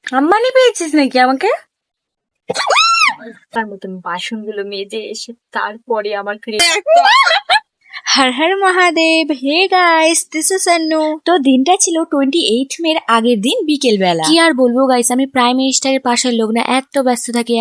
আম্বানি পেয়েছিস নাকি আমাকে? তার মতন বাসনগুলো মেজে এসে তারপরে আমার Har Har Mahadev. Hey guys, this is Annu. তো দিনটা ছিল 28 মের আগের দিন বিকেল বেলা। কি আর বলবো গাইস, আমি প্রাইম মিনিস্টারের পাশের লোক না, এত ব্যস্ত থাকি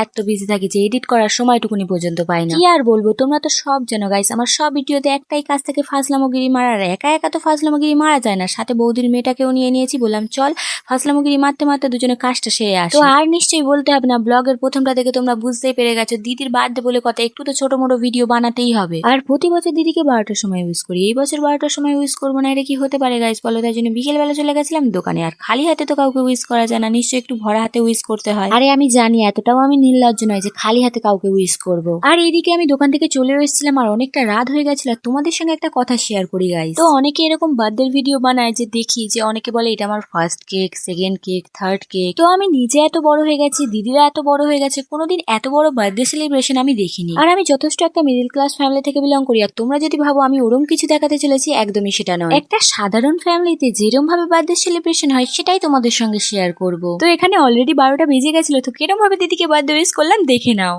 এত বিজি থাকি যে এডিট করার সময়টুকুনি পর্যন্ত পাই না। কি আর বলবো, তোমরা তো সব জানো গাইস, আমার সব ভিডিওতে একটাই কাজ থেকে ফাজলামোগিরি মারার। একা একা তো ফাজলামোগিরি মারা যায় না, সাথে বৌদির মেয়েটাকেও নিয়ে নিয়েছি। বললাম চল ফাজলামোগিরি মারতে মারতে দুজনে কাজটা সেরে আসি। তো আর নিশ্চয়ই বলতে হবে না, ব্লগের প্রথমটা থেকে তোমরা বুঝতেই পেরে গেছো, দিদির বার্থডে বলে কথা, একটু তো ছোট মোটো ভিডিও বানাতেই হবে। আর প্রতি বছর দিদিকে 12টার সময় উইশ করি, এই বছর 12টার সময় উইশ করবো না, এটা কি হতে পারে গাইস বলো? তাই জন্য বিকেল বেলা চলে গেছিলাম দোকানে। আর খালি হাতে তো কাউকে উইশ করা যায় না, নিশ্চয়ই একটু ভরা হাতে উইশ করতে হয়। আরে আমি জানি, এতটাও আমি নির্লজ্জ নয় যে খালি হাতে কাউকে উইশ করব। আর এইদিকে আমি দোকান থেকে চলেও এসেছিলাম, আর অনেকটা রাত হয়ে গেছিল। তোমাদের সঙ্গে একটা কথা শেয়ার করি গাইস। তো অনেকে এরকম বার্থডে ভিডিও বানায়, যে দেখি যে অনেকে বলে এটা আমার first cake, second cake, third cake. তো আমি নিজে এত বড় হয়ে গেছি, দিদিরা এত বড় হয়ে গেছে, কোনোদিন এত বড় বার্থডে সেলিব্রেশন আমি দেখিনি। আর আমি যথেষ্ট একটা মিডল ক্লাস ফ্যামিলি থেকে বিলং করি। আর তোমরা যদি ভাবো আমি ওরম কিছু দেখাতে চলেছি, একদমই সেটা নয়। একটা সাধারণ ফ্যামিলিতে যেরকম ভাবে বার্থডে সেলিব্রেশন হয় সেটাই তোমাদের সঙ্গে শেয়ার করব। তো এখানে অলরেডি 12টা বেজে গেছিল, তো কিরম ভাবে দিদিকে বার্থডে উইশ করলাম দেখে নাও।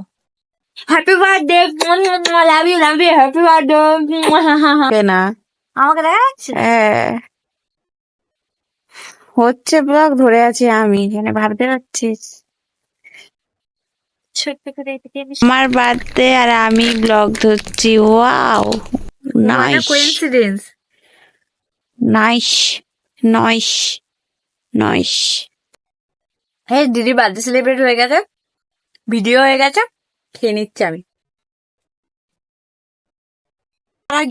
Happy birthday, love you happy birthday. না আমাকে দেখা যাচ্ছে? হচ্ছে ব্লগ ধরে আছি আমি, এখানে ভাবতে পারছিস? ছোট্ট করে আমার বার্থডে আর আমি ব্লগ ধরছি। Wow, nice coincidence, nice nice nice. হ্যাঁ, দিদি বার্থডে সেলিব্রেট হয়ে গেছে, ভিডিও হয়ে গেছে, খেয়ে নিচ্ছি আমি।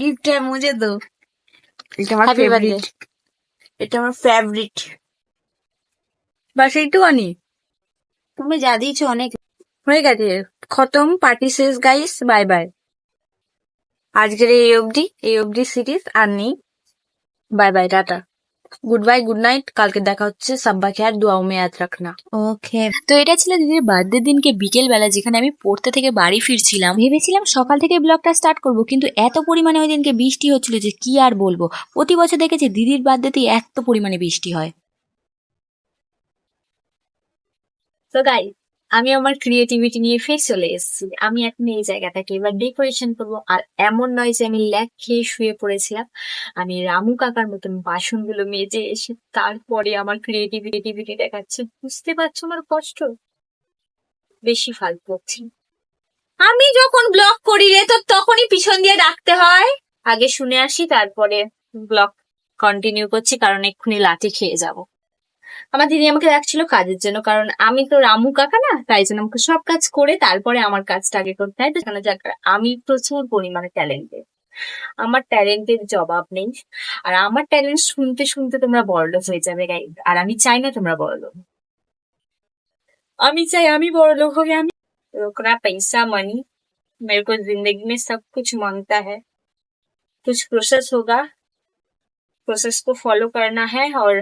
गिफ्ट है मुझे दो। এটা আমার ফেভারিট, এটা আমার ফেভারিট। বাস এইটুখানি, তুমি যা দিয়েছো অনেক হয়ে গেছে, খতম, পার্টি শেষ গাইস, বাই বাই। আজকের এই অবধি সিরিজ আর নেই, bye bye, tata, good bye, good night, কালকে দেখা হচ্ছে। সাব্বা খেয়ার দুয়াও মে याद रखना। ওকে। তো এটা ছিল দিদির বার্থডে দিনকে বিকেল বেলা, যেখানে আমি পড়তে থেকে বাড়ি ফিরছিলাম। ভেবেছিলাম সকাল থেকে ব্লগটা স্টার্ট করব, কিন্তু এত পরিমাণে ওই দিনকে বৃষ্টি হচ্ছিল যে কি আর বলবো। প্রতি বছর দেখেছি দিদির বার্থডেতে এত পরিমাণে বৃষ্টি হয়। তো গাইস, আমি আমার ক্রিয়েটিভিটি নিয়ে ফের চলে এসেছি। আমি এখন এই জায়গাটাকে এবার ডেকোরেশন করবো। আর এমন নয় যে আমি ল্যাগ খেয়ে শুয়ে পড়েছিলাম, আমি রামু কাকার মতন বাসনগুলো মেজে এসে তারপরে আমার ক্রিয়েটিভিটি দেখাচ্ছে। বুঝতে পারছো আমার কষ্ট? বেশি ফালতু হচ্ছে। আমি যখন ব্লগ করি রে, তো তখনই পিছন দিয়ে ডাকতে হয়। আগে শুনে আসি, তারপরে ব্লগ কন্টিনিউ করছি, কারণ এক্ষুনি লাঠি খেয়ে যাব। আমার দিদি আমাকে রাখছিল কাজের জন্য, কারণ আমি তো রামু কাকা না, তাই জন্য আমাকে সব কাজ করে তারপরে আমার কাজটা আগে করতে হয়। তো জানা যাক, আমি প্রচুর পরিমাণে ট্যালেন্টেড, আমার ট্যালেন্টের জবাব নেই। আর আমার ট্যালেন্ট শুনতে শুনতে তোমরা বড়লোক হয়ে যাবে গাইস, আর আমি চাই না তোমরা বড়লোক। আমি চাই আমি বড়লোক হই। আমি रोकना पैसा मनी, मेरे को जिंदगी में सब कुछ मांगता है। कुछ प्रोसेस होगा, प्रोसेस को फॉलो करना है और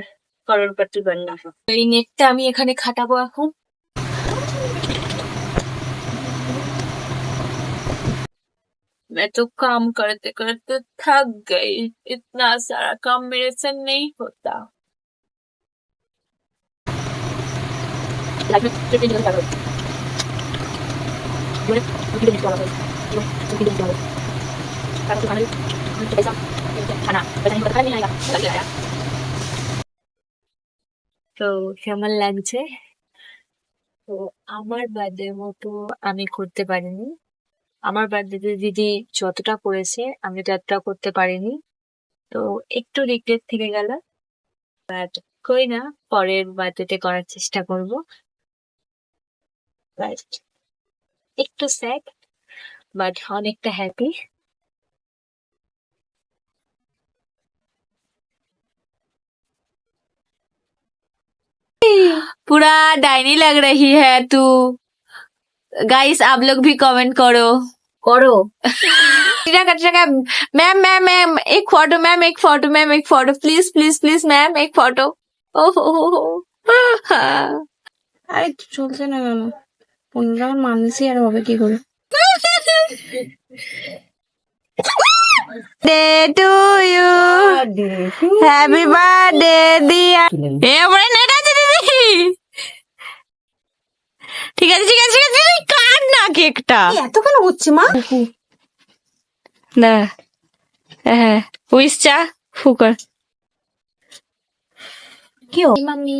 करोड़पति बनना है। তো এই নেটটা আমি এখানে খাটাবো এখন। मैं तो काम करते करते थक गई, इतना सारा काम मेरे से नहीं होता। তো কেমন লাগছে? তো আমার বার্থডে মতো আমি করতে পারিনি। আমার বার্থডেতে দিদি যতটা করেছে আমি ততটা করতে পারিনি, তো একটু রিগ্রেট থেকে গেল। বাট কই না, পরের বার্থডেতে করার চেষ্টা করব। বাট একটু স্যাড, বাট অনেকটা হ্যাপি। पूरा डायनी लग रही है तू। गाइस आप लोग भी कमेंट करो करो। मैम मैम मैम एक फोटो, मैम एक फोटो, मैम एक photo, please please please ma'am एक फोटो। ओहो আরে চলছে না কেন? 15 মানুষই আর হবে কি করে? Day to you, happy birthday dear. এবারে নেট আছে দিদি? কেকটা। এত কেন হচ্ছে মা? না, হ্যাঁ, উইস চা ফুকার। কি মাম্মি